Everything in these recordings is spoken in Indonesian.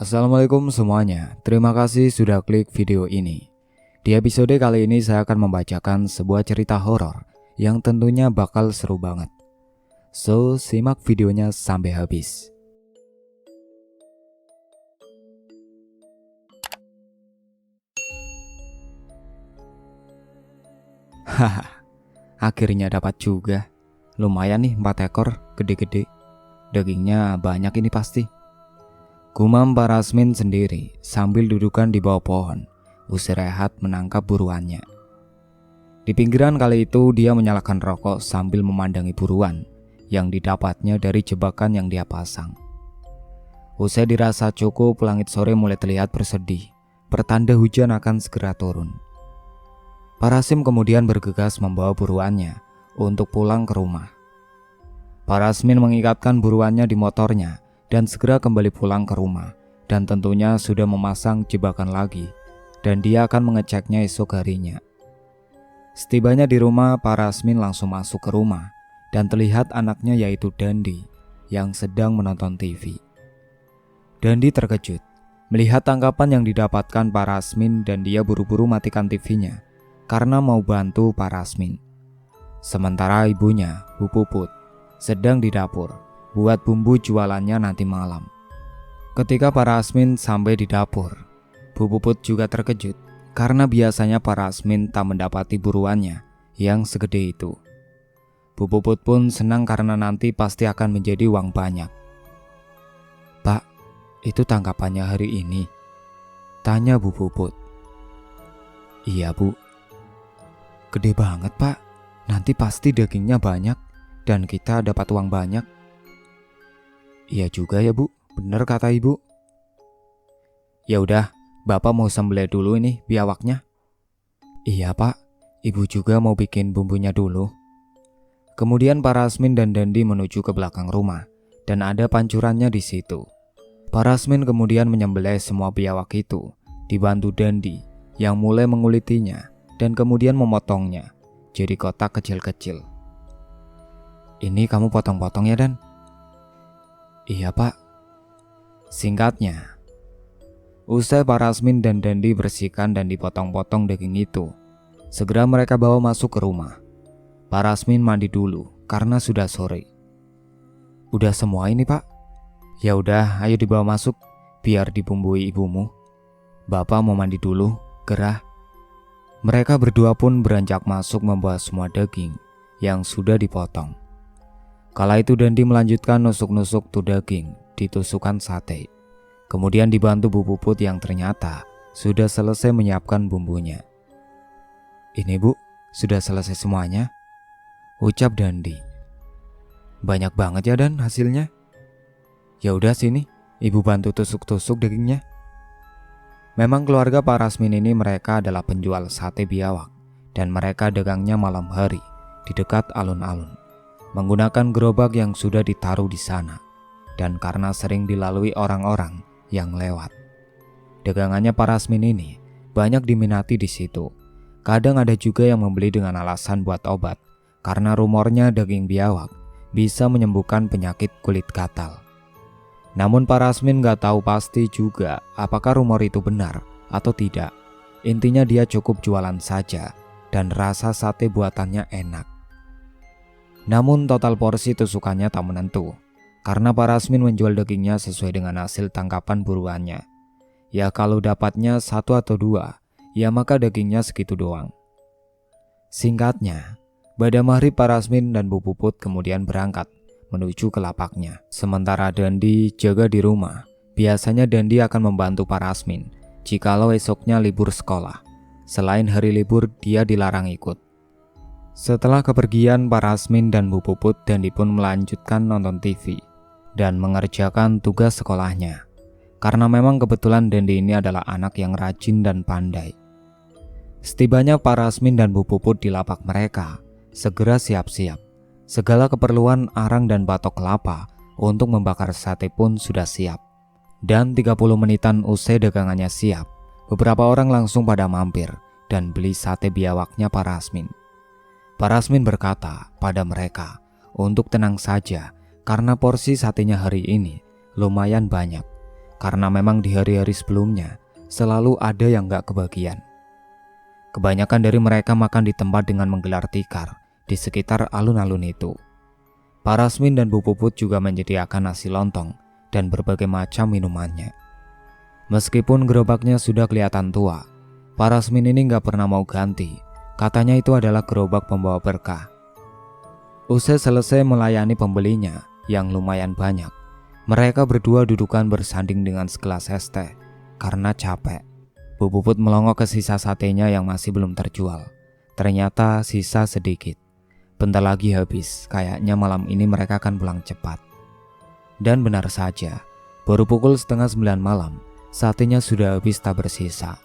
Assalamualaikum semuanya, terima kasih sudah klik video ini. Di episode kali ini saya akan membacakan sebuah cerita horor yang tentunya bakal seru banget. So, simak videonya sampai habis. Haha, akhirnya dapat juga. Lumayan nih 4 ekor, gede-gede. Dagingnya banyak ini pasti. Gumam Pak Rasmin sendiri sambil dudukan di bawah pohon, usai rehat menangkap buruannya. Di pinggiran kali itu dia menyalakan rokok sambil memandangi buruan yang didapatnya dari jebakan yang dia pasang. Usai dirasa cukup, langit sore mulai terlihat bersedih, pertanda hujan akan segera turun. Pak Rasim kemudian bergegas membawa buruannya untuk pulang ke rumah. Pak Rasmin mengikatkan buruannya di motornya dan segera kembali pulang ke rumah, dan tentunya sudah memasang jebakan lagi, dan dia akan mengeceknya esok harinya. Setibanya di rumah, Pak Rasmin langsung masuk ke rumah dan terlihat anaknya yaitu Dandi yang sedang menonton TV. Dandi terkejut melihat tangkapan yang didapatkan Pak Rasmin dan dia buru-buru matikan TV-nya karena mau bantu Pak Rasmin. Sementara ibunya, Bu Puput, sedang di dapur buat bumbu jualannya nanti malam. Ketika Pak Rasmin sampai di dapur, Bu Puput juga terkejut karena biasanya Pak Rasmin tak mendapati buruannya yang segede itu. Bu Puput pun senang karena nanti pasti akan menjadi uang banyak. "Pak, itu tangkapannya hari ini?" tanya Bu Puput. "Iya, Bu." "Gede banget, Pak. Nanti pasti dagingnya banyak dan kita dapat uang banyak." "Iya juga ya, Bu. Bener kata Ibu." "Ya udah, Bapak mau sembelih dulu ini biawaknya." "Iya, Pak. Ibu juga mau bikin bumbunya dulu." Kemudian Pak Rasmin dan Dandi menuju ke belakang rumah dan ada pancurannya di situ. Pak Rasmin kemudian menyembelih semua biawak itu, dibantu Dandi yang mulai mengulitinya dan kemudian memotongnya jadi kotak kecil-kecil. "Ini kamu potong-potong ya, Dan?" "Iya, Pak." Singkatnya, usai Pak Rasmin dan Dandi bersihkan dan dipotong-potong daging itu, segera mereka bawa masuk ke rumah. Pak Rasmin mandi dulu karena sudah sore. "Udah semua ini, Pak?" "Ya udah, ayo dibawa masuk biar dibumbui ibumu. Bapak mau mandi dulu, gerah." Mereka berdua pun beranjak masuk membawa semua daging yang sudah dipotong. Kala itu Dandi melanjutkan nusuk-nusuk tuh daging ditusukkan sate. Kemudian dibantu Bu Puput yang ternyata sudah selesai menyiapkan bumbunya. "Ini, Bu, sudah selesai semuanya," ucap Dandi. "Banyak banget ya, Dan, hasilnya." "Ya udah sini, Ibu bantu tusuk-tusuk dagingnya." Memang keluarga Pak Rasmin ini mereka adalah penjual sate biawak dan mereka dagangnya malam hari di dekat alun-alun, menggunakan gerobak yang sudah ditaruh di sana, dan karena sering dilalui orang-orang yang lewat, dagangannya Pak Rasmin ini banyak diminati di situ. Kadang ada juga yang membeli dengan alasan buat obat, karena rumornya daging biawak bisa menyembuhkan penyakit kulit gatal. Namun Pak Rasmin gak tahu pasti juga apakah rumor itu benar atau tidak. Intinya dia cukup jualan saja dan rasa sate buatannya enak. Namun total porsi tusukannya tak menentu, karena Pak Rasmin menjual dagingnya sesuai dengan hasil tangkapan buruannya. Ya kalau dapatnya 1 atau 2, ya maka dagingnya segitu doang. Singkatnya, pada maghrib Pak Rasmin dan Bu Puput kemudian berangkat menuju ke lapaknya. Sementara Dandi jaga di rumah. Biasanya Dandi akan membantu Pak Rasmin jikalau esoknya libur sekolah. Selain hari libur, dia dilarang ikut. Setelah kepergian Pak Rasmin dan Bu Puput, Dandi pun melanjutkan nonton TV dan mengerjakan tugas sekolahnya. Karena memang kebetulan Dandi ini adalah anak yang rajin dan pandai. Setibanya Pak Rasmin dan Bu Puput di lapak mereka, segera siap-siap. Segala keperluan arang dan batok kelapa untuk membakar sate pun sudah siap. Dan 30 menitan usai dagangannya siap, beberapa orang langsung pada mampir dan beli sate biawaknya Pak Rasmin. Pak Rasmin berkata pada mereka untuk tenang saja karena porsi satenya hari ini lumayan banyak. karena memang di hari-hari sebelumnya selalu ada yang gak kebagian. Kebanyakan dari mereka makan di tempat dengan menggelar tikar di sekitar alun-alun itu. Pak Rasmin dan Bu Puput juga menyediakan nasi lontong dan berbagai macam minumannya. Meskipun gerobaknya sudah kelihatan tua, Pak Rasmin ini gak pernah mau ganti. Katanya itu adalah gerobak pembawa berkah. Usai selesai melayani pembelinya yang lumayan banyak, mereka berdua dudukan bersanding dengan segelas es teh karena capek. Bu Puput melongok ke sisa satenya yang masih belum terjual. Ternyata sisa sedikit. Bentar lagi habis, kayaknya malam ini mereka akan pulang cepat. Dan benar saja, baru pukul 8:30 malam, satenya sudah habis tak bersisa.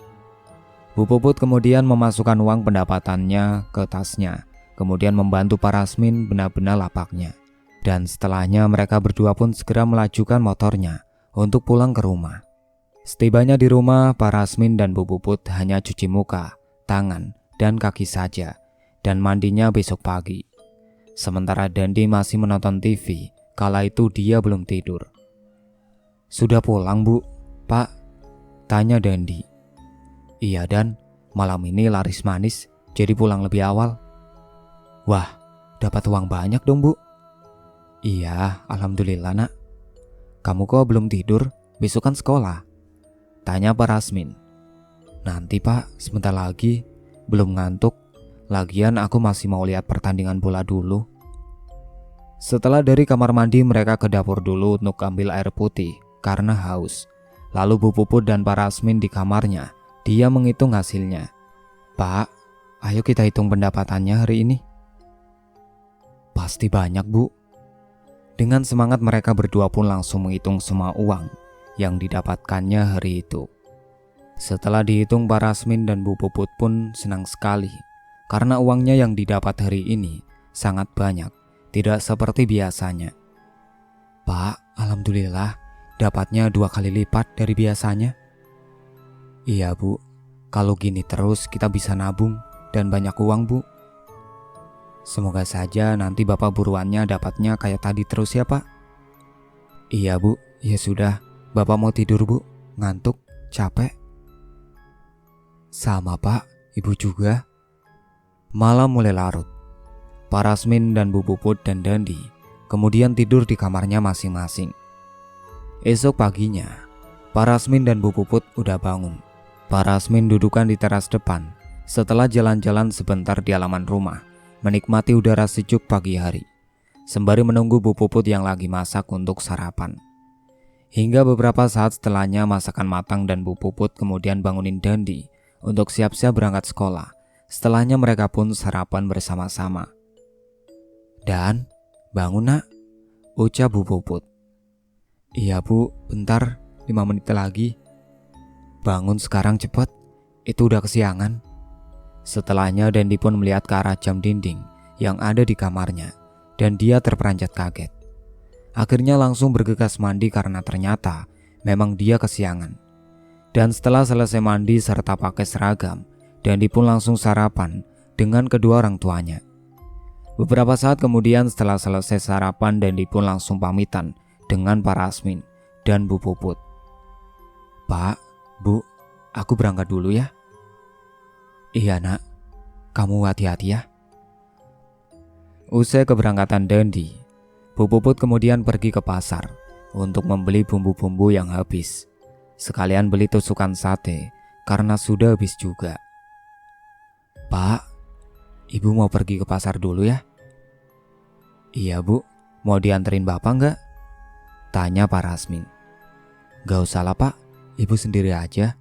Bu Puput kemudian memasukkan uang pendapatannya ke tasnya, kemudian membantu Pak Rasmin benar-benar lapaknya. Dan setelahnya mereka berdua pun segera melajukan motornya untuk pulang ke rumah. Setibanya di rumah, Pak Rasmin dan Bu Puput hanya cuci muka, tangan, dan kaki saja, dan mandinya besok pagi. Sementara Dandi masih menonton TV, kala itu dia belum tidur. "Sudah pulang, Bu?" "Pak," tanya Dandi. "Iya Dan, malam ini laris manis, jadi pulang lebih awal." "Wah, dapat uang banyak dong Bu." "Iya, alhamdulillah Nak." "Kamu kok belum tidur? Besok kan sekolah?" tanya Pak Rasmin. "Nanti Pak, sebentar lagi, belum ngantuk. Lagian aku masih mau lihat pertandingan bola dulu." Setelah dari kamar mandi, mereka ke dapur dulu untuk ambil air putih karena haus. Lalu Bu Puput dan Pak Rasmin di kamarnya, dia menghitung hasilnya. "Pak, ayo kita hitung pendapatannya hari ini." "Pasti banyak Bu." Dengan semangat mereka berdua pun langsung menghitung semua uang yang didapatkannya hari itu. Setelah dihitung, Pak Rasmin dan Bu Puput pun senang sekali karena uangnya yang didapat hari ini sangat banyak, tidak seperti biasanya. "Pak, alhamdulillah dapatnya 2 kali lipat dari biasanya." "Iya Bu, kalau gini terus kita bisa nabung dan banyak uang Bu." "Semoga saja nanti Bapak buruannya dapatnya kayak tadi terus ya Pak." "Iya Bu, ya sudah, Bapak mau tidur Bu, ngantuk, capek." "Sama Pak, Ibu juga." Malam mulai larut. Pak Rasmin dan Bu Puput dan Dandi kemudian tidur di kamarnya masing-masing. Esok paginya, Pak Rasmin dan Bu Puput udah bangun. Pak Rasmin dudukan di teras depan setelah jalan-jalan sebentar di halaman rumah, menikmati udara sejuk pagi hari, sembari menunggu Bu Puput yang lagi masak untuk sarapan. Hingga beberapa saat setelahnya masakan matang dan Bu Puput kemudian bangunin Dandi untuk siap-siap berangkat sekolah. Setelahnya mereka pun sarapan bersama-sama. "Dan, bangun Nak," ucap Bu Puput. "Iya Bu, bentar, 5 menit lagi." "Bangun sekarang cepat, itu udah kesiangan." Setelahnya Dandi pun melihat ke arah jam dinding yang ada di kamarnya, dan dia terperanjat kaget. Akhirnya langsung bergegas mandi karena ternyata memang dia kesiangan. Dan setelah selesai mandi serta pakai seragam, Dandi pun langsung sarapan dengan kedua orang tuanya. Beberapa saat kemudian setelah selesai sarapan, Dandi pun langsung pamitan dengan Pak Rasmin dan Bu Puput. "Pak, Bu, aku berangkat dulu ya." "Iya Nak, kamu hati-hati ya." Usai keberangkatan Dandi, Bu Puput kemudian pergi ke pasar untuk membeli bumbu-bumbu yang habis. Sekalian beli tusukan sate karena sudah habis juga. "Pak, Ibu mau pergi ke pasar dulu ya?" "Iya Bu, mau dianterin Bapak enggak?" tanya Pak Rasmin. "Gak usah lah Pak, Ibu sendiri aja."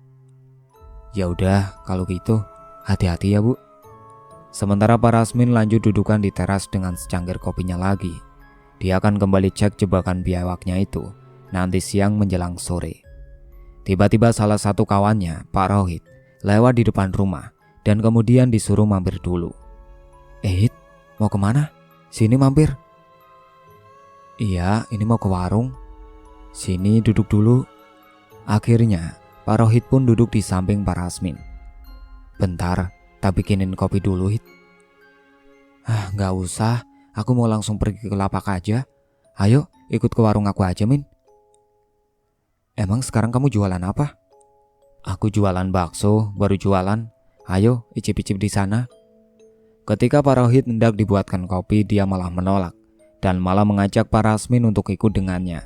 "Ya udah, kalau gitu hati-hati ya Bu." Sementara Pak Rasmin lanjut dudukan di teras dengan secangkir kopinya lagi. Dia akan kembali cek jebakan biawaknya itu nanti siang menjelang sore. Tiba-tiba salah satu kawannya, Pak Rohit, lewat di depan rumah dan kemudian disuruh mampir dulu. "Hit, mau kemana? Sini mampir." "Iya, ini mau ke warung." "Sini duduk dulu." Akhirnya Pak Rohit pun duduk di samping Pak Rasmin. "Bentar, tak bikinin kopi dulu Hit." Gak usah, aku mau langsung pergi ke lapak aja. Ayo ikut ke warung aku aja Min." emang sekarang kamu jualan apa? Aku jualan bakso, baru jualan. Ayo, icip-icip di sana. Ketika Pak Rohit hendak dibuatkan kopi, dia malah menolak dan malah mengajak Pak Rasmin untuk ikut dengannya.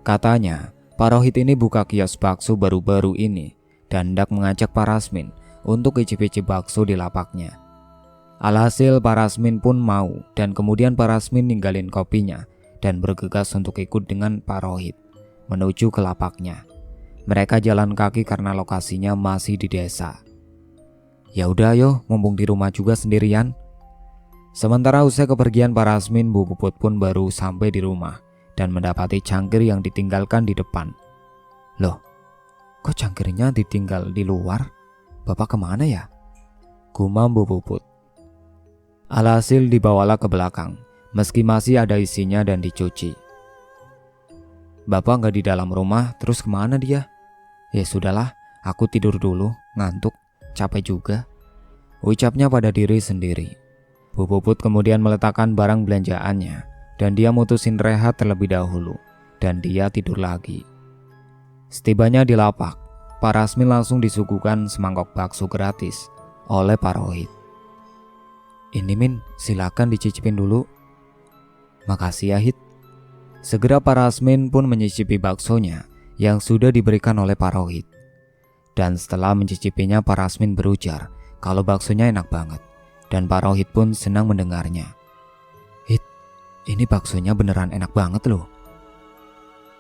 Katanya, Pak Rohit ini buka kios bakso baru-baru ini dan hendak mengajak Pak Rasmin untuk icip-icip bakso di lapaknya. Alhasil Pak Rasmin pun mau dan kemudian Pak Rasmin ninggalin kopinya dan bergegas untuk ikut dengan Pak Rohit menuju ke lapaknya. Mereka jalan kaki karena lokasinya masih di desa. Ya udah ayo, mumpung di rumah juga sendirian. Sementara usai kepergian Pak Rasmin, Bu Puput pun baru sampai di rumah dan mendapati cangkir yang ditinggalkan di depan. Loh, kok cangkirnya ditinggal di luar? Bapak kemana ya? Gumam Bu Puput. Alhasil dibawalah ke belakang, meski masih ada isinya dan dicuci. Bapak nggak di dalam rumah, terus kemana dia? Ya sudahlah, aku tidur dulu, ngantuk. Capek juga, ucapnya pada diri sendiri. Bu Puput kemudian meletakkan barang belanjaannya dan dia mutusin rehat terlebih dahulu dan dia tidur lagi. Setibanya di lapak, Pak Rasmin langsung disuguhkan semangkok bakso gratis oleh Pak Rohit. Ini Min, silakan dicicipin dulu. Makasih ya Hit. Segera Pak Rasmin pun menyicipi baksonya yang sudah diberikan oleh Pak Rohit. Dan setelah mencicipinya, Pak Rasmin berujar kalau baksonya enak banget. Dan Pak Rohit pun senang mendengarnya. Hit, ini baksonya beneran enak banget loh.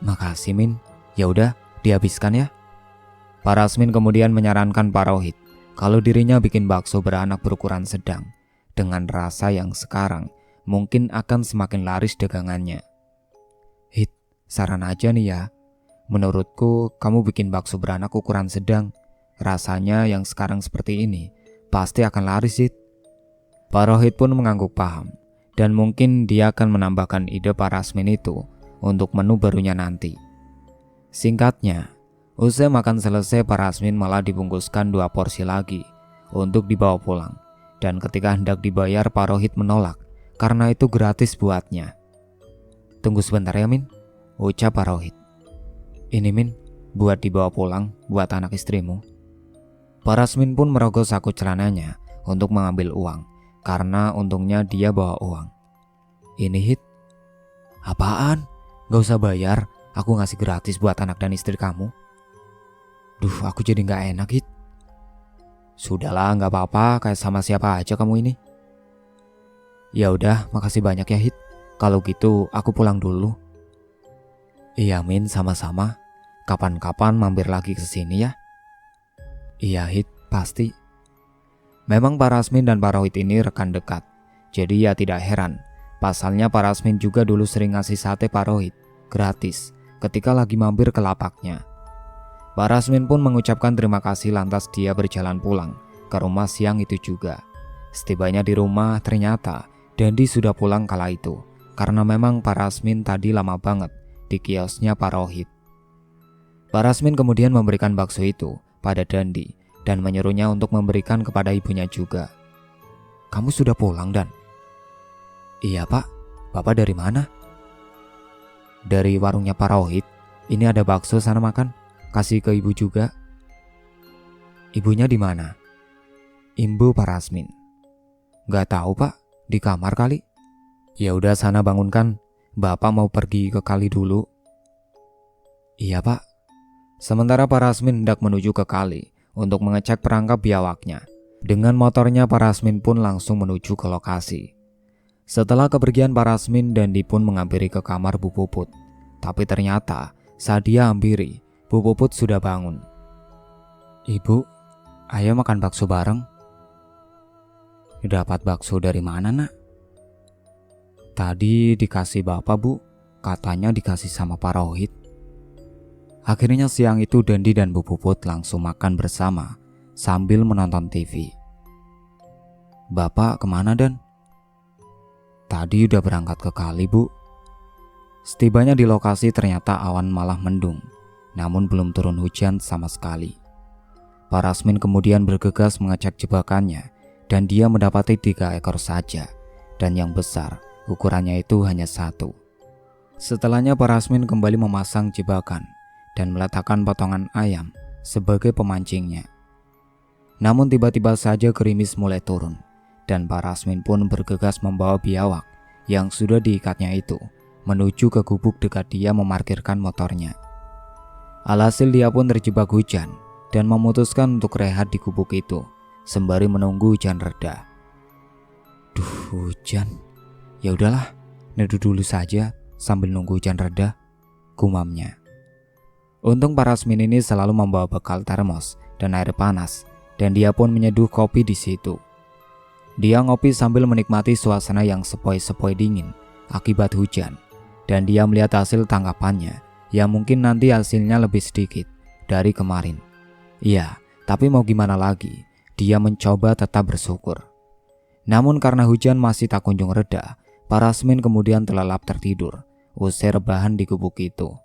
Makasih Min, ya udah dihabiskan ya. Pak Rasmin kemudian menyarankan Pak Rohit kalau dirinya bikin bakso beranak berukuran sedang dengan rasa yang sekarang mungkin akan semakin laris dagangannya. Hit, saran aja nih ya. Menurutku kamu bikin bakso beranak ukuran sedang, rasanya yang sekarang seperti ini pasti akan laris Hit. Pak Rohit pun mengangguk paham dan mungkin dia akan menambahkan ide Pak Rasmin itu untuk menu barunya nanti. Singkatnya, usai makan selesai Pak Rasmin malah dibungkuskan 2 porsi lagi untuk dibawa pulang. Dan ketika hendak dibayar Pak Rohit menolak karena itu gratis buatnya. Tunggu sebentar ya Min, ucap Pak Rohit. Ini Min, buat dibawa pulang buat anak istrimu. Pak Rasmin pun merogoh saku celananya untuk mengambil uang karena untungnya dia bawa uang. Ini Hit. Apaan? Gak usah bayar, aku ngasih gratis buat anak dan istri kamu. Duh, aku jadi gak enak Hit. Sudahlah, gak apa-apa, kayak sama siapa aja kamu ini. Ya udah, makasih banyak ya Hit. Kalau gitu aku pulang dulu. Iya Min, sama-sama. Kapan-kapan mampir lagi ke sini ya. Iya Hit, pasti. Memang Pak Rasmin dan Pak Rohit ini rekan dekat. Jadi ya tidak heran. Pasalnya Pak Rasmin juga dulu sering ngasih sate Pak Rohit gratis ketika lagi mampir ke lapaknya. Pak Rasmin pun mengucapkan terima kasih lantas dia berjalan pulang ke rumah siang itu juga. Setibanya di rumah ternyata Dandi sudah pulang kala itu. Karena memang Pak Rasmin tadi lama banget di kiosnya Pak Rohit. Pak Rasmin kemudian memberikan bakso itu pada Dandi dan menyuruhnya untuk memberikan kepada ibunya juga. Kamu sudah pulang Dan? Iya Pak, Bapak dari mana? Dari warungnya Pak Rohit. Ini ada bakso, sana makan. Kasih ke ibu juga. Ibunya di mana? Imbu Pak Rasmin. Gak tahu Pak, di kamar kali. Ya udah sana bangunkan. Bapak mau pergi ke kali dulu. Iya Pak. Sementara Pak Rasmin hendak menuju ke kali untuk mengecek perangkap biawaknya. Dengan motornya Pak Rasmin pun langsung menuju ke lokasi. Setelah kepergian Pak Rasmin, Dandi pun menghampiri ke kamar Bu Puput. Tapi ternyata saat dia hampiri, Bu Puput sudah bangun. Ibu, ayo makan bakso bareng. Dapat bakso dari mana nak? Tadi dikasih Bapak Bu, katanya dikasih sama Pak Rohit. Akhirnya siang itu Dandi dan Bu Puput langsung makan bersama sambil menonton TV. Bapak kemana Dan? Tadi udah berangkat ke kali Bu. Setibanya di lokasi ternyata awan malah mendung, namun belum turun hujan sama sekali. Pak Rasmin kemudian bergegas mengecek jebakannya dan dia mendapati 3 ekor saja dan yang besar ukurannya itu hanya 1. Setelahnya Pak Rasmin kembali memasang jebakan dan meletakkan potongan ayam sebagai pemancingnya. Namun tiba-tiba saja gerimis mulai turun dan Pak Rasmin pun bergegas membawa biawak yang sudah diikatnya itu menuju ke gubuk dekat dia memarkirkan motornya. Alhasil dia pun terjebak hujan dan memutuskan untuk rehat di gubuk itu sembari menunggu hujan reda. Duh, hujan. Ya udahlah, neduh dulu saja sambil nunggu hujan reda, gumamnya. Untung Pak Rasmin ini selalu membawa bekal termos dan air panas dan dia pun menyeduh kopi di situ. Dia ngopi sambil menikmati suasana yang sepoi-sepoi dingin akibat hujan dan dia melihat hasil tangkapannya yang mungkin nanti hasilnya lebih sedikit dari kemarin. Iya, tapi mau gimana lagi, dia mencoba tetap bersyukur. Namun karena hujan masih tak kunjung reda, Pak Rasmin kemudian terlelap tertidur usai rebahan di gubuk itu.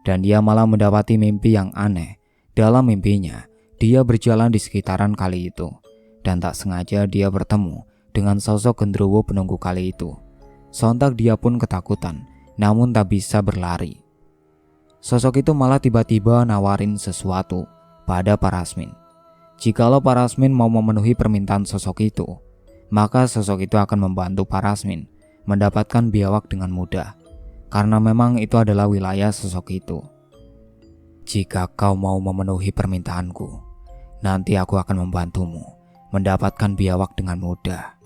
Dan dia malah mendapati mimpi yang aneh. Dalam mimpinya, dia berjalan di sekitaran kali itu dan tak sengaja dia bertemu dengan sosok genderuwo penunggu kali itu. Sontak dia pun ketakutan, namun tak bisa berlari. Sosok itu malah tiba-tiba nawarin sesuatu pada Pak Rasmin. Jikalau Pak Rasmin mau memenuhi permintaan sosok itu, maka sosok itu akan membantu Pak Rasmin mendapatkan biawak dengan mudah, karena memang itu adalah wilayah sosok itu. Jika kau mau memenuhi permintaanku, nanti aku akan membantumu mendapatkan biawak dengan mudah.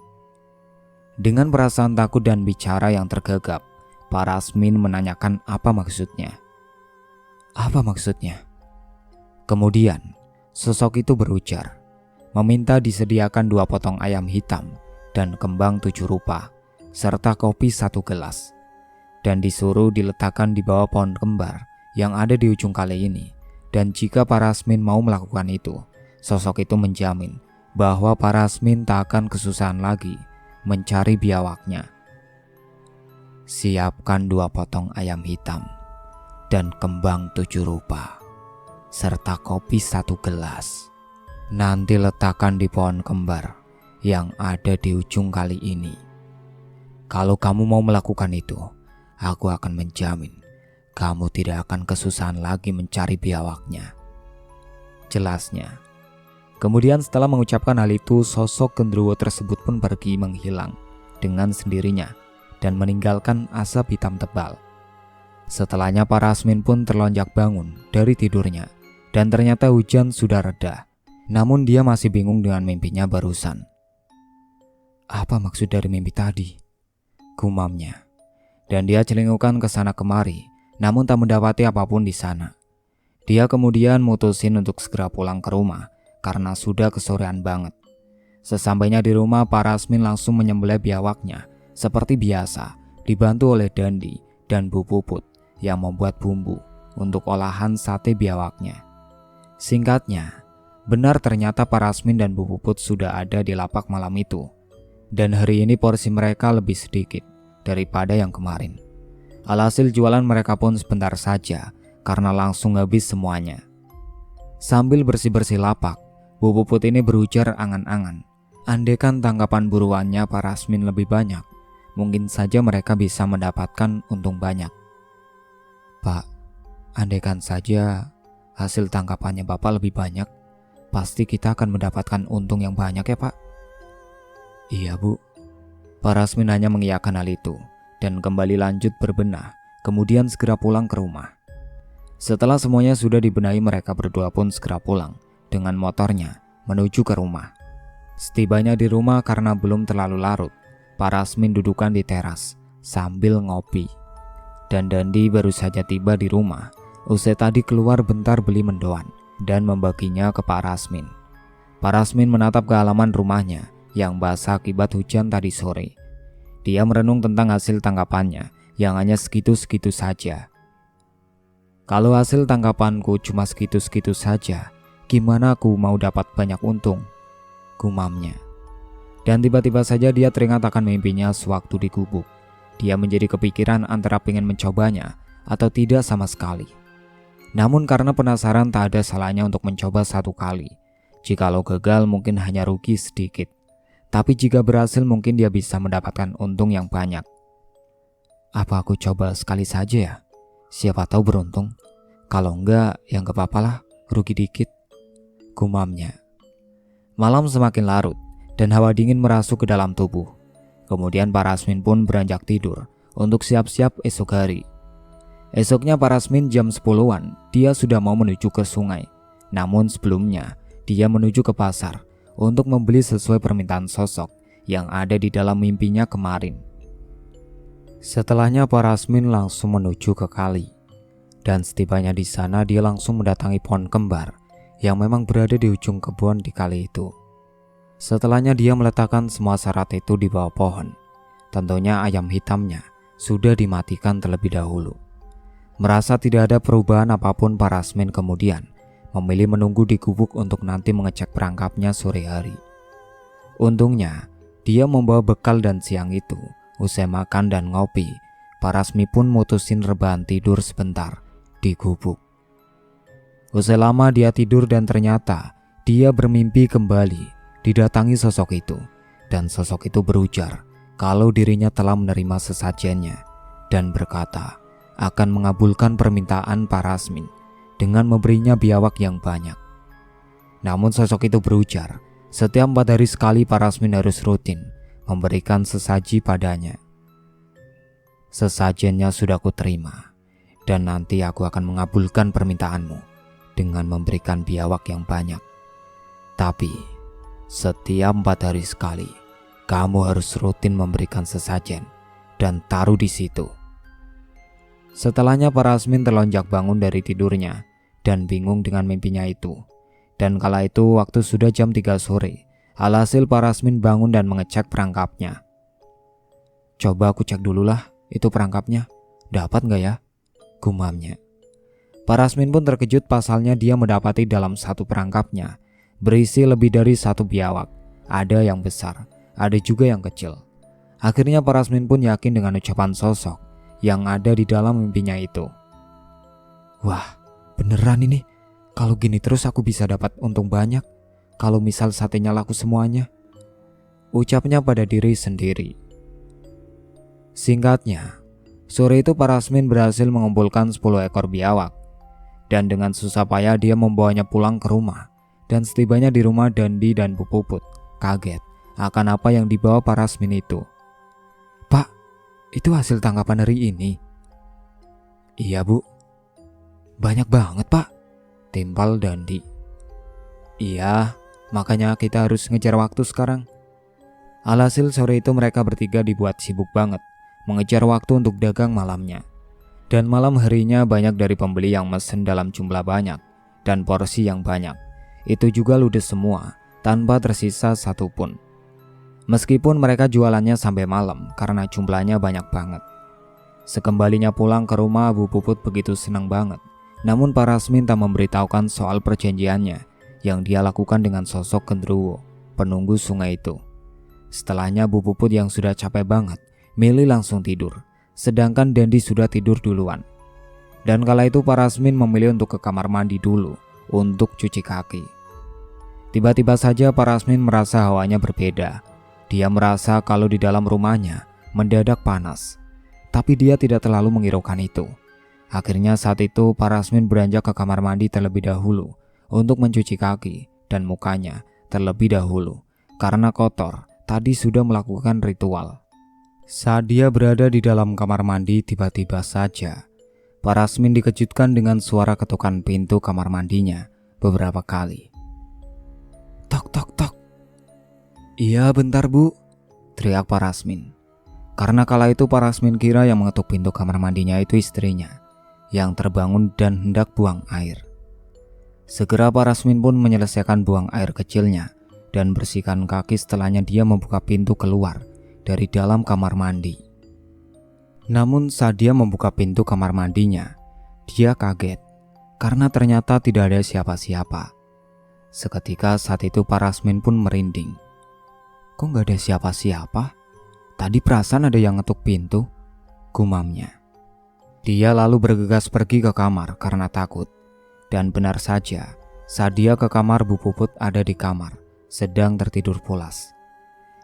Dengan perasaan takut dan bicara yang tergagap, Pak Rasmin menanyakan apa maksudnya. Apa maksudnya? Kemudian, sosok itu berujar, meminta disediakan 2 potong ayam hitam dan kembang 7 rupa, serta kopi 1 gelas. Dan disuruh diletakkan di bawah pohon kembar yang ada di ujung kali ini. Dan jika Pak Rasmin mau melakukan itu, sosok itu menjamin bahwa Pak Rasmin tak akan kesusahan lagi mencari biawaknya. Siapkan 2 potong ayam hitam dan kembang 7 rupa, serta kopi 1 gelas. Nanti letakkan di pohon kembar yang ada di ujung kali ini. Kalau kamu mau melakukan itu, aku akan menjamin kamu tidak akan kesusahan lagi mencari biawaknya, jelasnya. Kemudian setelah mengucapkan hal itu, sosok genderuwo tersebut pun pergi menghilang dengan sendirinya dan meninggalkan asap hitam tebal. Setelahnya Pak Rasmin pun terlonjak bangun dari tidurnya dan ternyata hujan sudah reda. Namun dia masih bingung dengan mimpinya barusan. Apa maksud dari mimpi tadi? Gumamnya. Dan dia celingukan ke sana kemari, namun tak mendapati apapun di sana. Dia kemudian mutusin untuk segera pulang ke rumah karena sudah kesorean banget. Sesampainya di rumah, Pak Rasmin langsung menyembelih biawaknya seperti biasa, dibantu oleh Dandi dan Bu Puput yang membuat bumbu untuk olahan sate biawaknya. Singkatnya, benar ternyata Pak Rasmin dan Bu Puput sudah ada di lapak malam itu. Dan hari ini porsi mereka lebih sedikit daripada yang kemarin. Alhasil jualan mereka pun sebentar saja karena langsung habis semuanya. Sambil bersih-bersih lapak, Bu Puput ini berujar angan-angan. Andaikan tangkapan buruannya Pak Rasmin lebih banyak, mungkin saja mereka bisa mendapatkan untung banyak. Pak, andaikan saja hasil tangkapannya Bapak lebih banyak, pasti kita akan mendapatkan untung yang banyak ya Pak? Iya Bu. Pak Rasmin hanya mengiyakan hal itu dan kembali lanjut berbenah, kemudian segera pulang ke rumah. Setelah semuanya sudah dibenahi, mereka berdua pun segera pulang dengan motornya menuju ke rumah. Setibanya di rumah karena belum terlalu larut, Pak Rasmin dudukan di teras sambil ngopi. Dan Dandi baru saja tiba di rumah, usai tadi keluar bentar beli mendoan dan membaginya ke Pak Rasmin. Pak Rasmin menatap ke halaman rumahnya yang basah akibat hujan tadi sore. Dia merenung tentang hasil tangkapannya yang hanya segitu-segitu saja. Kalau hasil tangkapanku cuma segitu-segitu saja, gimana aku mau dapat banyak untung? Gumamnya. Dan tiba-tiba saja dia teringat akan mimpinya sewaktu di gubuk. Dia menjadi kepikiran antara pengen mencobanya atau tidak sama sekali. Namun karena penasaran, tak ada salahnya untuk mencoba satu kali. Jikalau gagal mungkin hanya rugi sedikit, tapi jika berhasil mungkin dia bisa mendapatkan untung yang banyak. Apa aku coba sekali saja ya? Siapa tahu beruntung, Kalau enggak, ya enggak apa-apalah, rugi dikit, gumamnya. Malam semakin larut dan hawa dingin merasuk ke dalam tubuh. Kemudian Parasmin pun beranjak tidur untuk siap-siap esok hari. Esoknya Parasmin jam 10-an, dia sudah mau menuju ke sungai. Namun sebelumnya, dia menuju ke pasar untuk membeli sesuai permintaan sosok yang ada di dalam mimpinya kemarin. Setelahnya Parasmin langsung menuju ke kali. Dan setibanya di sana dia langsung mendatangi pohon kembar yang memang berada di ujung kebun di kali itu. Setelahnya dia meletakkan semua syarat itu di bawah pohon. Tentunya ayam hitamnya sudah dimatikan terlebih dahulu. Merasa tidak ada perubahan apapun, Parasmin kemudian memilih menunggu di gubuk untuk nanti mengecek perangkapnya sore hari. Untungnya, dia membawa bekal dan siang itu, usai makan dan ngopi, Parasmin pun mutusin rebahan tidur sebentar di gubuk. Usai lama dia tidur dan ternyata dia bermimpi kembali didatangi sosok itu. Dan sosok itu berujar kalau dirinya telah menerima sesajennya dan berkata akan mengabulkan permintaan Parasmin dengan memberinya biawak yang banyak. Namun sosok itu berujar setiap 4 hari sekali Parasmin harus rutin memberikan sesaji padanya. Sesajennya sudah kuterima dan nanti aku akan mengabulkan permintaanmu dengan memberikan biawak yang banyak. Tapi setiap 4 hari sekali kamu harus rutin memberikan sesajen dan taruh di situ. Setelahnya Parasmin terlonjak bangun dari tidurnya dan bingung dengan mimpinya itu. Dan kala itu waktu sudah jam 3 sore. Alhasil Parasmin bangun dan mengecek perangkapnya. Coba aku cek dululah itu perangkapnya, dapat gak ya? Gumamnya. Parasmin pun terkejut pasalnya dia mendapati dalam satu perangkapnya berisi lebih dari 1 biawak. Ada yang besar, ada juga yang kecil. Akhirnya Parasmin pun yakin dengan ucapan sosok yang ada di dalam mimpinya itu. Wah, beneran ini. Kalau gini terus aku bisa dapat untung banyak. Kalau misal satenya laku semuanya, ucapnya pada diri sendiri. Singkatnya, sore itu Parasmin berhasil mengumpulkan 10 ekor biawak. Dan dengan susah payah dia membawanya pulang ke rumah. Dan setibanya di rumah, Dandi dan Bu Puput kaget akan apa yang dibawa Parasmin itu. Pak, itu hasil tangkapan hari ini? Iya Bu. Banyak banget Pak, timpal Dandi. Iya, makanya kita harus ngejar waktu sekarang. Alhasil sore itu mereka bertiga dibuat sibuk banget mengejar waktu untuk dagang malamnya. Dan malam harinya banyak dari pembeli yang mesen dalam jumlah banyak dan porsi yang banyak. Itu juga ludes semua tanpa tersisa satupun. Meskipun mereka jualannya sampai malam karena jumlahnya banyak banget. Sekembalinya pulang ke rumah, Bu Puput begitu senang banget. Namun Parasmin tak memberitahukan soal perjanjiannya yang dia lakukan dengan sosok genderuwo penunggu sungai itu. Setelahnya Bu Puput yang sudah capek banget milih langsung tidur, sedangkan Dandi sudah tidur duluan. Dan kala itu Parasmin memilih untuk ke kamar mandi dulu untuk cuci kaki. Tiba-tiba saja Parasmin merasa hawanya berbeda. Dia merasa kalau di dalam rumahnya mendadak panas, tapi dia tidak terlalu menghiraukan itu. Akhirnya saat itu Parasmin beranjak ke kamar mandi terlebih dahulu untuk mencuci kaki dan mukanya terlebih dahulu karena kotor, tadi sudah melakukan ritual. Saat dia berada di dalam kamar mandi, tiba-tiba saja Parasmin dikejutkan dengan suara ketukan pintu kamar mandinya beberapa kali. Tok tok tok. Iya bentar Bu, teriak Parasmin. Karena kala itu Parasmin kira yang mengetuk pintu kamar mandinya itu istrinya yang terbangun dan hendak buang air. Segera Parasmin pun menyelesaikan buang air kecilnya dan bersihkan kaki. Setelahnya dia membuka pintu keluar dari dalam kamar mandi. Namun saat dia membuka pintu kamar mandinya, dia kaget karena ternyata tidak ada siapa-siapa. Seketika saat itu Parasmin pun merinding. Kok gak ada siapa-siapa? Tadi perasaan ada yang ngetuk pintu, gumamnya. Dia lalu bergegas pergi ke kamar karena takut. Dan benar saja, saat dia ke kamar, Bu Puput ada di kamar, sedang tertidur pulas.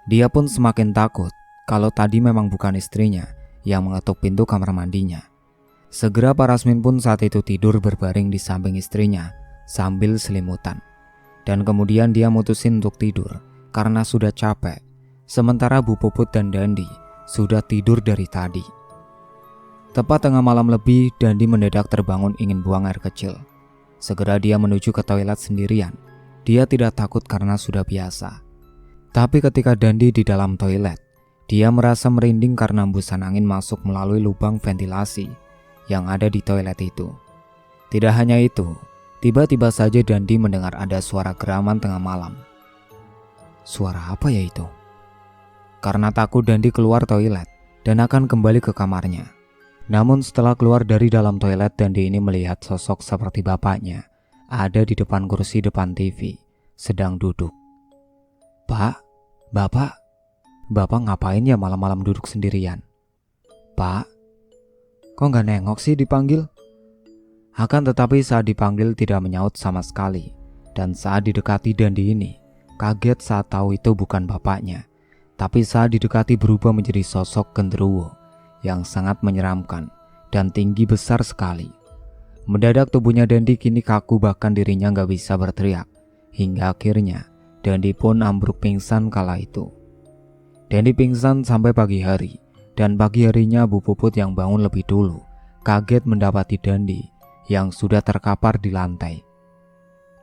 Dia pun semakin takut kalau tadi memang bukan istrinya yang mengetuk pintu kamar mandinya. Segera Parasmin pun saat itu tidur berbaring di samping istrinya sambil selimutan. Dan kemudian dia mutusin untuk tidur karena sudah capek. Sementara Bu Puput dan Dandi sudah tidur dari tadi. Tepat tengah malam lebih, Dandi mendadak terbangun ingin buang air kecil. Segera dia menuju ke toilet sendirian. Dia tidak takut karena sudah biasa. Tapi ketika Dandi di dalam toilet, dia merasa merinding karena hembusan angin masuk melalui lubang ventilasi yang ada di toilet itu. Tidak hanya itu, tiba-tiba saja Dandi mendengar ada suara geraman tengah malam. Suara apa ya itu? Karena takut, Dandi keluar toilet dan akan kembali ke kamarnya. Namun setelah keluar dari dalam toilet, Dandi ini melihat sosok seperti bapaknya ada di depan kursi depan TV, sedang duduk. Pak, Bapak ngapain ya malam-malam duduk sendirian? Pak, kok nggak nengok sih dipanggil? Akan tetapi saat dipanggil tidak menyaut sama sekali. Dan saat didekati, Dandi ini kaget saat tahu itu bukan bapaknya. Tapi saat didekati berubah menjadi sosok genderuwo yang sangat menyeramkan dan tinggi besar sekali. Mendadak tubuhnya Dandi kini kaku, bahkan dirinya nggak bisa berteriak. Hingga akhirnya Dandi pun ambruk pingsan kala itu. Dandi pingsan sampai pagi hari. Dan pagi harinya Bu Puput yang bangun lebih dulu kaget mendapati Dandi yang sudah terkapar di lantai.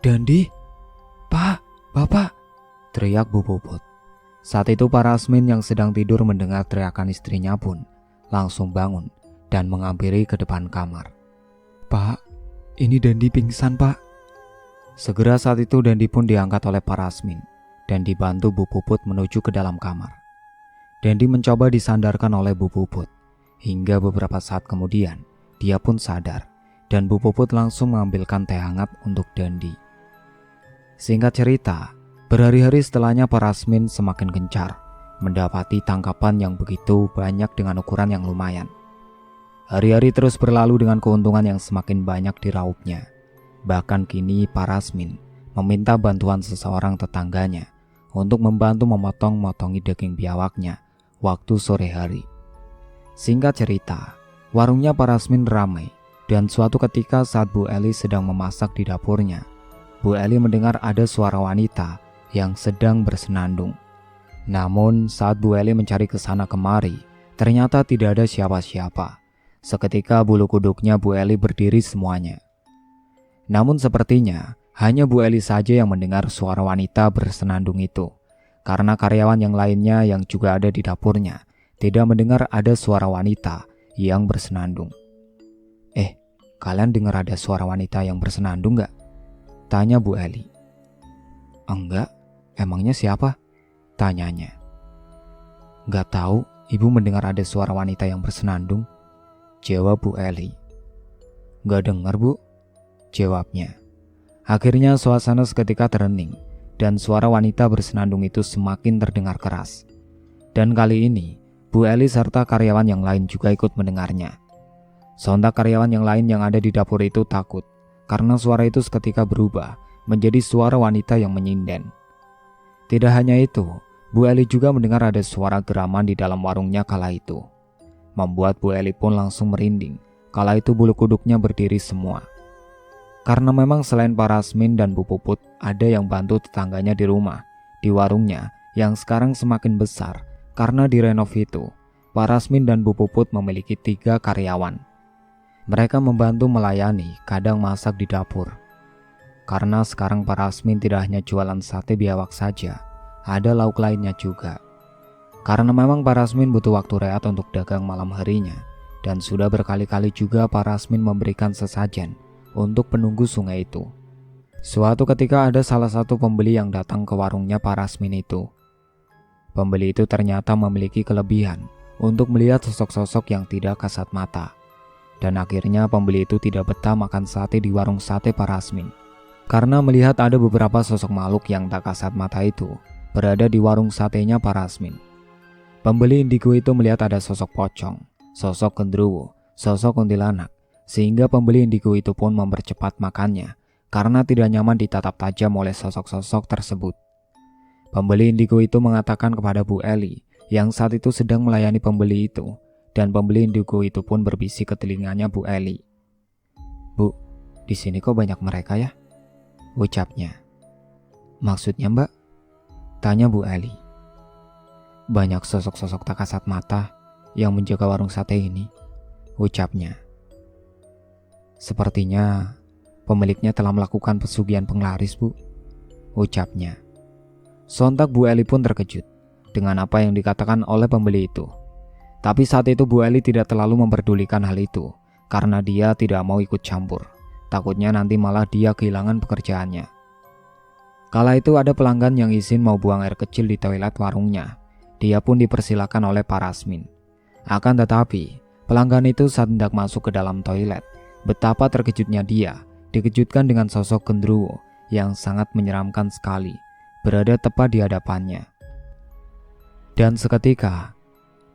Dandi? Pak, Bapak, teriak Bu Puput. Saat itu Parasmin yang sedang tidur mendengar teriakan istrinya pun langsung bangun dan menghampiri ke depan kamar. Pak, ini Dandi pingsan, Pak. Segera saat itu Dandi pun diangkat oleh Parasmin dan dibantu Bu Puput menuju ke dalam kamar. Dandi mencoba disandarkan oleh Bu Puput. Hingga beberapa saat kemudian, dia pun sadar dan Bu Puput langsung mengambilkan teh hangat untuk Dandi. Singkat cerita, berhari-hari setelahnya Parasmin semakin gencar mendapati tangkapan yang begitu banyak dengan ukuran yang lumayan. Hari-hari terus berlalu dengan keuntungan yang semakin banyak diraupnya. Bahkan kini Parasmin meminta bantuan seseorang tetangganya untuk membantu memotong-motongi daging biawaknya waktu sore hari. Singkat cerita, warungnya Parasmin ramai dan suatu ketika saat Bu Eli sedang memasak di dapurnya, Bu Eli mendengar ada suara wanita yang sedang bersenandung. Namun saat Bu Eli mencari ke sana kemari, ternyata tidak ada siapa-siapa. Seketika bulu kuduknya Bu Eli berdiri semuanya. Namun sepertinya hanya Bu Eli saja yang mendengar suara wanita bersenandung itu. Karena karyawan yang lainnya yang juga ada di dapurnya tidak mendengar ada suara wanita yang bersenandung. Kalian dengar ada suara wanita yang bersenandung gak? Tanya Bu Eli. Enggak, emangnya siapa? Tanyanya. Gak tahu, ibu mendengar ada suara wanita yang bersenandung. Jawab Bu Eli. Gak dengar, Bu? Jawabnya. Akhirnya suasana seketika terhening dan suara wanita bersenandung itu semakin terdengar keras. Dan kali ini, Bu Eli serta karyawan yang lain juga ikut mendengarnya. Sontak karyawan yang lain yang ada di dapur itu takut karena suara itu seketika berubah menjadi suara wanita yang menyinden. Tidak hanya itu, Bu Eli juga mendengar ada suara geraman di dalam warungnya kala itu. Membuat Bu Eli pun langsung merinding kala itu bulu kuduknya berdiri semua. Karena memang selain Parasmin dan Bu Puput, ada yang bantu tetangganya di rumah, di warungnya yang sekarang semakin besar karena direnov itu. Parasmin dan Bu Puput memiliki 3 karyawan. Mereka membantu melayani, kadang masak di dapur. Karena sekarang Parasmin tidak hanya jualan sate biawak saja, ada lauk lainnya juga. Karena memang Parasmin butuh waktu rehat untuk dagang malam harinya, dan sudah berkali-kali juga Parasmin memberikan sesajen untuk penunggu sungai itu. Suatu ketika ada salah satu pembeli yang datang ke warungnya Parasmin itu. Pembeli itu ternyata memiliki kelebihan untuk melihat sosok-sosok yang tidak kasat mata. Dan akhirnya pembeli itu tidak betah makan sate di warung sate Parasmin. Karena melihat ada beberapa sosok makhluk yang tak kasat mata itu berada di warung satenya Parasmin. Pembeli indigo itu melihat ada sosok pocong, sosok genderuwo, sosok kuntilanak. Sehingga pembeli indigo itu pun mempercepat makannya karena tidak nyaman ditatap tajam oleh sosok-sosok tersebut. Pembeli indigo itu mengatakan kepada Bu Eli yang saat itu sedang melayani pembeli itu, dan pembeli indigo itu pun berbisik ke telinganya Bu Eli. "Bu, di sini kok banyak mereka ya?" ucapnya. "Maksudnya Mbak?" tanya Bu Eli. "Banyak sosok-sosok tak kasat mata yang menjaga warung sate ini," ucapnya. "Sepertinya pemiliknya telah melakukan pesugihan penglaris, Bu," ucapnya. Sontak Bu Eli pun terkejut dengan apa yang dikatakan oleh pembeli itu. Tapi saat itu Bu Eli tidak terlalu memperdulikan hal itu karena dia tidak mau ikut campur. Takutnya nanti malah dia kehilangan pekerjaannya. Kala itu ada pelanggan yang izin mau buang air kecil di toilet warungnya. Dia pun dipersilakan oleh Parasmin. Akan tetapi, pelanggan itu saat hendak masuk ke dalam toilet, betapa terkejutnya dia dikejutkan dengan sosok genderuwo yang sangat menyeramkan sekali berada tepat di hadapannya. Dan seketika,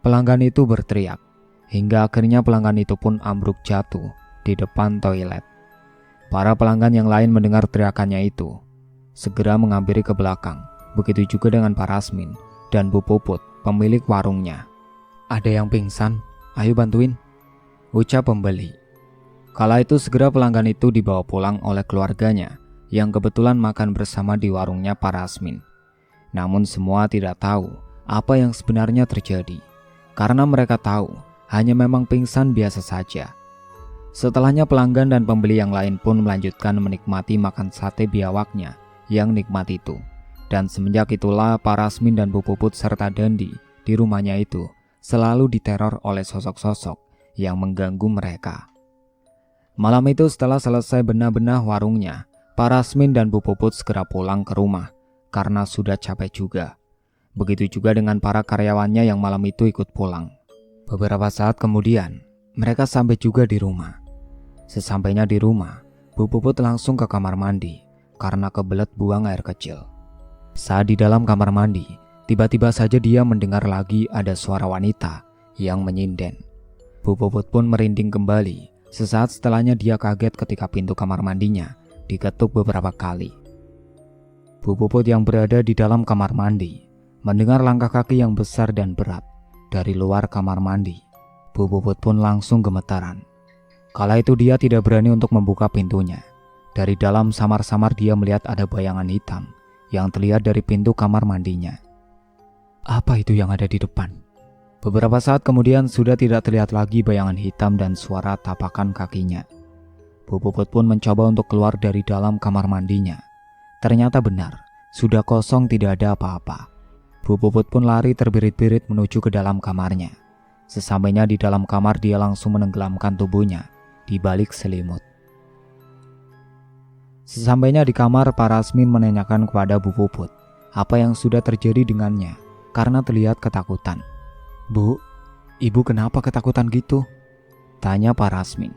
pelanggan itu berteriak, hingga akhirnya pelanggan itu pun ambruk jatuh di depan toilet. Para pelanggan yang lain mendengar teriakannya itu, segera menghampiri ke belakang. Begitu juga dengan Parasmin dan Bu Puput, pemilik warungnya. "Ada yang pingsan, ayo bantuin," ucap pembeli. Kala itu segera pelanggan itu dibawa pulang oleh keluarganya yang kebetulan makan bersama di warungnya Parasmin. Namun semua tidak tahu apa yang sebenarnya terjadi, karena mereka tahu hanya memang pingsan biasa saja. Setelahnya pelanggan dan pembeli yang lain pun melanjutkan menikmati makan sate biawaknya yang nikmat itu. Dan semenjak itulah Parasmin dan Bu Puput serta Dandi di rumahnya itu selalu diteror oleh sosok-sosok yang mengganggu mereka. Malam itu setelah selesai benah-benah warungnya, Parasmin dan Bu Puput segera pulang ke rumah karena sudah capek juga. Begitu juga dengan para karyawannya yang malam itu ikut pulang. Beberapa saat kemudian, mereka sampai juga di rumah. Sesampainya di rumah, Bu Puput langsung ke kamar mandi karena kebelet buang air kecil. Saat di dalam kamar mandi, tiba-tiba saja dia mendengar lagi ada suara wanita yang menyinden. Bu Puput pun merinding kembali. Sesaat setelahnya dia kaget ketika pintu kamar mandinya diketuk beberapa kali. Bu Puput yang berada di dalam kamar mandi mendengar langkah kaki yang besar dan berat dari luar kamar mandi. Bu Puput pun langsung gemetaran. Kala itu dia tidak berani untuk membuka pintunya. Dari dalam samar-samar dia melihat ada bayangan hitam yang terlihat dari pintu kamar mandinya. Apa itu yang ada di depan? Beberapa saat kemudian sudah tidak terlihat lagi bayangan hitam dan suara tapakan kakinya. Bu Puput pun mencoba untuk keluar dari dalam kamar mandinya. Ternyata benar, sudah kosong, tidak ada apa-apa. Bu Puput pun lari terbirit-birit menuju ke dalam kamarnya. Sesampainya di dalam kamar dia langsung menenggelamkan tubuhnya di balik selimut. Sesampainya di kamar, Parasmin menanyakan kepada Bu Puput apa yang sudah terjadi dengannya karena terlihat ketakutan. "Bu, ibu kenapa ketakutan gitu?" tanya Parasmin.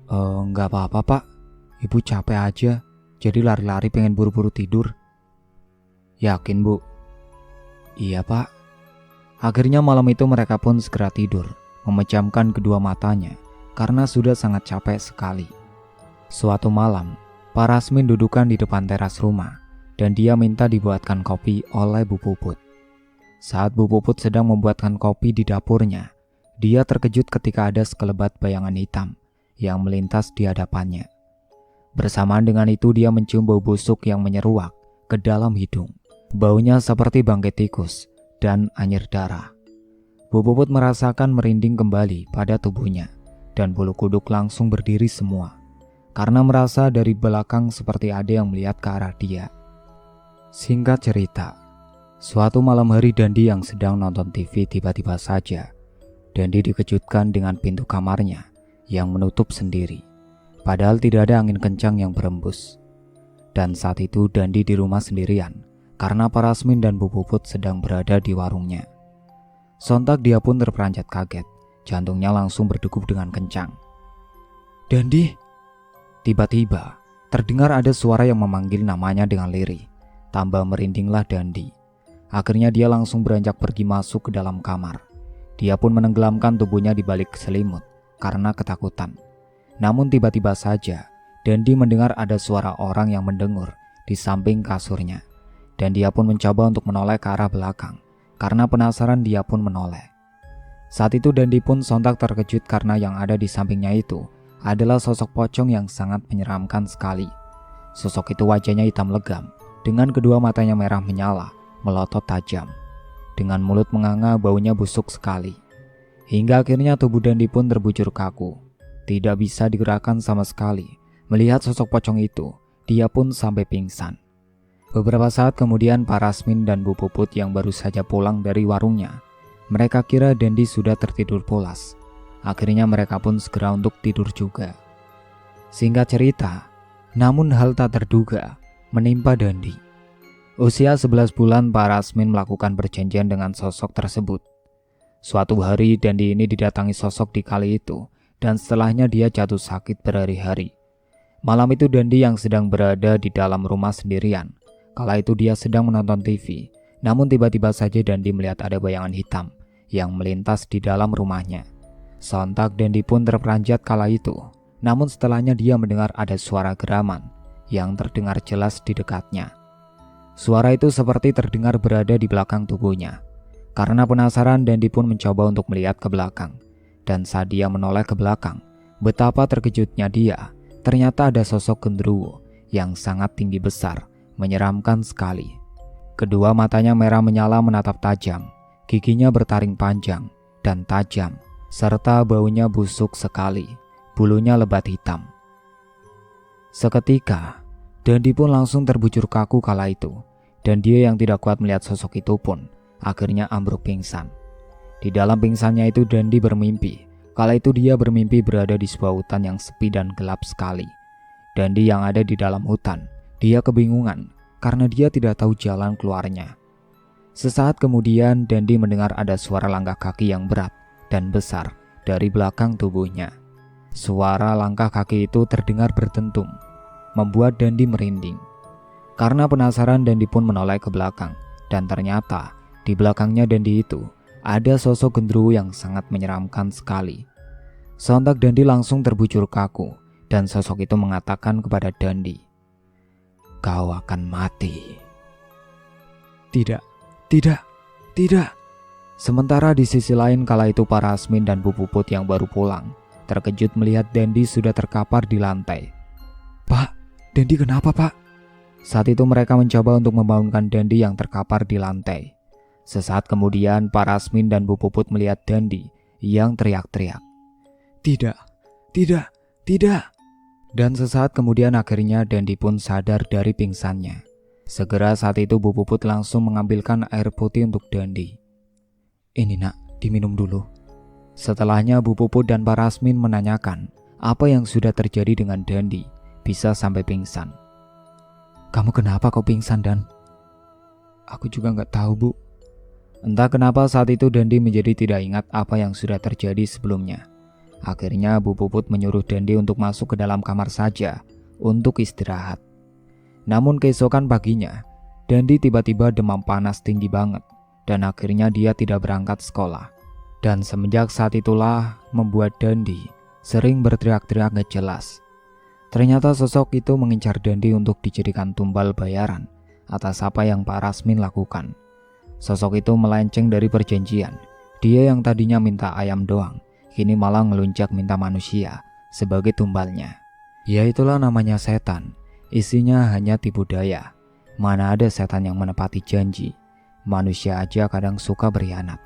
Enggak apa-apa Pak, ibu capek aja, jadi lari-lari pengen buru-buru tidur." "Yakin Bu?" "Iya Pak." Akhirnya malam itu mereka pun segera tidur, memejamkan kedua matanya karena sudah sangat capek sekali. Suatu malam, Parasmin dudukan di depan teras rumah dan dia minta dibuatkan kopi oleh Bu Puput. Saat Bu Puput sedang membuatkan kopi di dapurnya, dia terkejut ketika ada sekelebat bayangan hitam yang melintas di hadapannya. Bersamaan dengan itu dia mencium bau busuk yang menyeruak ke dalam hidung. Baunya seperti bangkai tikus dan anyir darah. Bu Puput merasakan merinding kembali pada tubuhnya dan bulu kuduk langsung berdiri semua karena merasa dari belakang seperti ada yang melihat ke arah dia. Singkat cerita, suatu malam hari Dandi yang sedang nonton TV tiba-tiba saja Dandi dikejutkan dengan pintu kamarnya yang menutup sendiri, padahal tidak ada angin kencang yang berembus. Dan saat itu Dandi di rumah sendirian karena Parasmin dan Bu Puput sedang berada di warungnya. Sontak dia pun terperanjat kaget, jantungnya langsung berdegup dengan kencang. "Dandi!" Tiba-tiba terdengar ada suara yang memanggil namanya dengan lirih. Tambah merindinglah Dandi. Akhirnya dia langsung beranjak pergi masuk ke dalam kamar. Dia pun menenggelamkan tubuhnya di balik selimut karena ketakutan. Namun tiba-tiba saja Dandi mendengar ada suara orang yang mendengur di samping kasurnya. Dan dia pun mencoba untuk menoleh ke arah belakang. Karena penasaran dia pun menoleh. Saat itu Dandi pun sontak terkejut karena yang ada di sampingnya itu adalah sosok pocong yang sangat menyeramkan sekali. Sosok itu wajahnya hitam legam, dengan kedua matanya merah menyala, melotot tajam. Dengan mulut menganga, baunya busuk sekali. Hingga akhirnya tubuh Dandi pun terbujur kaku. Tidak bisa digerakkan sama sekali. Melihat sosok pocong itu, dia pun sampai pingsan. Beberapa saat kemudian Pak Rasmin dan Bu Puput yang baru saja pulang dari warungnya, mereka kira Dandi sudah tertidur pulas. Akhirnya mereka pun segera untuk tidur juga. Singkat cerita, namun hal tak terduga menimpa Dandi. Usia 11 bulan Pak Rasmin melakukan perjanjian dengan sosok tersebut. Suatu hari Dandi ini didatangi sosok di kali itu, dan setelahnya dia jatuh sakit berhari-hari. Malam itu Dandi yang sedang berada di dalam rumah sendirian. Kala itu dia sedang menonton TV, namun tiba-tiba saja Dandi melihat ada bayangan hitam yang melintas di dalam rumahnya. Sontak Dandi pun terperanjat kala itu, namun setelahnya dia mendengar ada suara geraman yang terdengar jelas di dekatnya. Suara itu seperti terdengar berada di belakang tubuhnya. Karena penasaran, Dandi pun mencoba untuk melihat ke belakang. Dan saat dia menoleh ke belakang, betapa terkejutnya dia. Ternyata ada sosok genderuwo yang sangat tinggi besar, menyeramkan sekali. Kedua matanya merah menyala menatap tajam, giginya bertaring panjang dan tajam, serta baunya busuk sekali, bulunya lebat hitam. Seketika, Dandi pun langsung terbujur kaku kala itu, dan dia yang tidak kuat melihat sosok itu pun akhirnya ambruk pingsan. Di dalam pingsannya itu Dandi bermimpi. Kala itu dia bermimpi berada di sebuah hutan yang sepi dan gelap sekali. Dandi yang ada di dalam hutan, dia kebingungan karena dia tidak tahu jalan keluarnya. Sesaat kemudian Dandi mendengar ada suara langkah kaki yang berat dan besar dari belakang tubuhnya. Suara langkah kaki itu terdengar berdentum, membuat Dandi merinding. Karena penasaran, Dandi pun menoleh ke belakang, dan ternyata di belakangnya Dandi itu ada sosok genderuwo yang sangat menyeramkan sekali. Sontak Dandi langsung terbujur kaku, dan sosok itu mengatakan kepada Dandi, "Kau akan mati." Tidak. Sementara di sisi lain kala itu Pak Rasmin dan Bu Puput yang baru pulang terkejut melihat Dandi sudah terkapar di lantai. "Pak, Dandi kenapa, Pak?" Saat itu mereka mencoba untuk membangunkan Dandi yang terkapar di lantai. Sesaat kemudian Pak Rasmin dan Bu Puput melihat Dandi yang teriak-teriak, Tidak. Dan sesaat kemudian akhirnya Dandi pun sadar dari pingsannya. Segera saat itu Bu Puput langsung mengambilkan air putih untuk Dandi. "Ini nak, diminum dulu." Setelahnya Bu Puput dan Pak Rasmin menanyakan apa yang sudah terjadi dengan Dandi bisa sampai pingsan. "Kamu kenapa kau pingsan, Dan?" "Aku juga gak tahu, Bu." Entah kenapa saat itu Dandi menjadi tidak ingat apa yang sudah terjadi sebelumnya. Akhirnya Bu Puput menyuruh Dandi untuk masuk ke dalam kamar saja untuk istirahat. Namun keesokan paginya, Dandi tiba-tiba demam panas tinggi banget dan akhirnya dia tidak berangkat sekolah. Dan semenjak saat itulah membuat Dandi sering berteriak-teriak gak jelas. Ternyata sosok itu mengincar Dandi untuk dijadikan tumbal bayaran atas apa yang Pak Rasmin lakukan. Sosok itu melenceng dari perjanjian. Dia yang tadinya minta ayam doang, kini malah ngelunjak minta manusia sebagai tumbalnya. Ya itulah namanya setan. Isinya hanya tipu daya. Mana ada setan yang menepati janji. Manusia aja kadang suka berkhianat.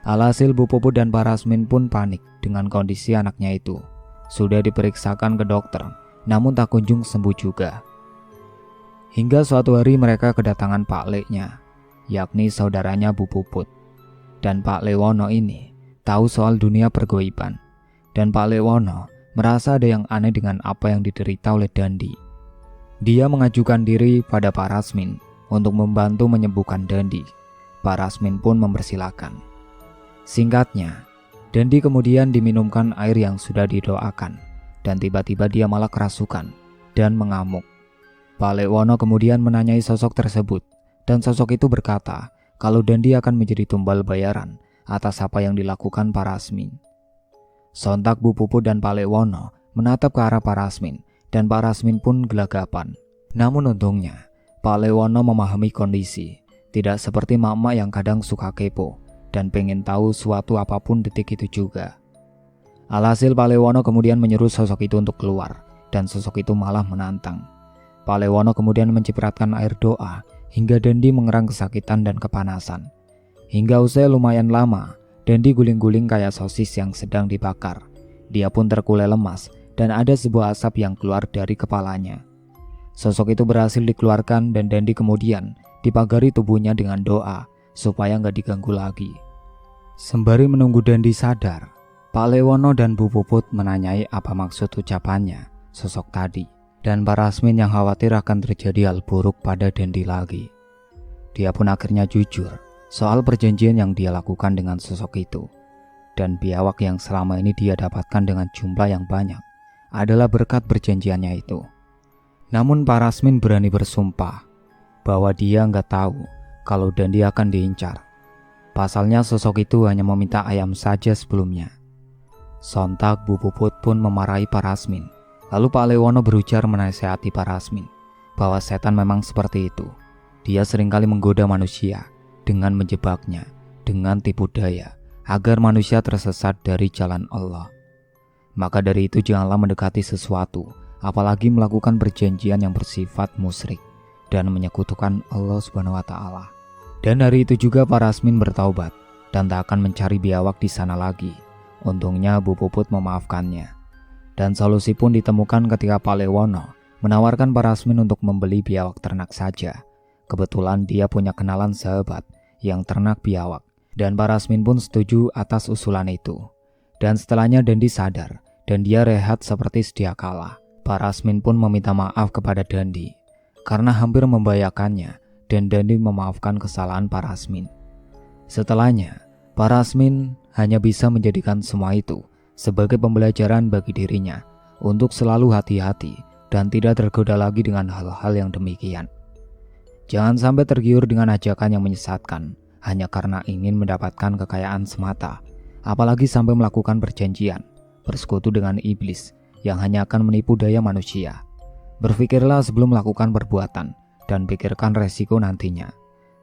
Alhasil Bu Puput dan Pak Rasmin pun panik dengan kondisi anaknya itu. Sudah diperiksakan ke dokter, namun tak kunjung sembuh juga. Hingga suatu hari mereka kedatangan Pak Leknya, yakni saudaranya Bu Puput. Dan Pak Lewono ini tahu soal dunia pergoiban. Dan Pak Lewono merasa ada yang aneh dengan apa yang diderita oleh Dandi. Dia mengajukan diri pada Pak Rasmin untuk membantu menyembuhkan Dandi. Pak Rasmin pun mempersilahkan. Singkatnya, Dandi kemudian diminumkan air yang sudah didoakan, dan tiba-tiba dia malah kerasukan dan mengamuk. Pak Lewono kemudian menanyai sosok tersebut, dan sosok itu berkata kalau Dandi akan menjadi tumbal bayaran atas apa yang dilakukan Pak Rasmin. Sontak Bu Puput dan Pak Lewono menatap ke arah Pak Rasmin, dan Pak Rasmin pun gelagapan. Namun untungnya, Pak Lewono memahami kondisi, tidak seperti mama yang kadang suka kepo dan pengen tahu suatu apapun detik itu juga. Alhasil Palewono kemudian menyuruh sosok itu untuk keluar, dan sosok itu malah menantang. Palewono kemudian mencipratkan air doa hingga Dandi mengerang kesakitan dan kepanasan. Hingga usai lumayan lama, Dandi guling-guling kayak sosis yang sedang dibakar. Dia pun terkulai lemas dan ada sebuah asap yang keluar dari kepalanya. Sosok itu berhasil dikeluarkan dan Dandi kemudian dipagari tubuhnya dengan doa supaya nggak diganggu lagi. Sembari menunggu Dandi sadar, Palewono dan Bu Puput menanyai apa maksud ucapannya sosok tadi. Dan Pak Rasmin yang khawatir akan terjadi hal buruk pada Dandi lagi. Dia pun akhirnya jujur soal perjanjian yang dia lakukan dengan sosok itu. Dan biawak yang selama ini dia dapatkan dengan jumlah yang banyak adalah berkat perjanjiannya itu. Namun Pak Rasmin berani bersumpah bahwa dia nggak tahu kalau Dandi akan diincar. Pasalnya sosok itu hanya meminta ayam saja sebelumnya. Sontak Bu Puput pun memarahi Pak Rasmin. Lalu Pak Lewono berujar menasihati Pak Rasmin bahwa setan memang seperti itu. Dia seringkali menggoda manusia dengan menjebaknya, dengan tipu daya, agar manusia tersesat dari jalan Allah. Maka dari itu janganlah mendekati sesuatu, apalagi melakukan perjanjian yang bersifat musyrik dan menyekutukan Allah Subhanahu wa Ta'ala. Dan dari itu juga Pak Rasmin bertaubat dan tak akan mencari biawak di sana lagi. Untungnya Bu Puput memaafkannya. Dan solusi pun ditemukan ketika Pak Lewono menawarkan Pak Rasmin untuk membeli biawak ternak saja. Kebetulan dia punya kenalan sahabat yang ternak biawak, dan Pak Rasmin pun setuju atas usulan itu. Dan setelahnya Dandi sadar, dan dia rehat seperti sedia kala. Pak Rasmin pun meminta maaf kepada Dandi, karena hampir membahayakannya, dan Dandi memaafkan kesalahan Pak Rasmin. Setelahnya, Pak Rasmin hanya bisa menjadikan semua itu sebagai pembelajaran bagi dirinya untuk selalu hati-hati dan tidak tergoda lagi dengan hal-hal yang demikian. Jangan sampai tergiur dengan ajakan yang menyesatkan hanya karena ingin mendapatkan kekayaan semata, apalagi sampai melakukan perjanjian, bersekutu dengan iblis yang hanya akan menipu daya manusia. Berpikirlah sebelum melakukan perbuatan dan pikirkan resiko nantinya.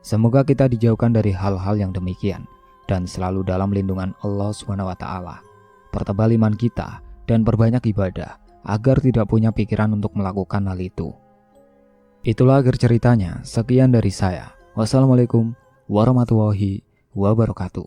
Semoga kita dijauhkan dari hal-hal yang demikian dan selalu dalam lindungan Allah Subhanahu wa Ta'ala. Pertebal iman kita dan perbanyak ibadah agar tidak punya pikiran untuk melakukan hal itu. Itulah akhir ceritanya. Sekian dari saya. Wassalamualaikum warahmatullahi wabarakatuh.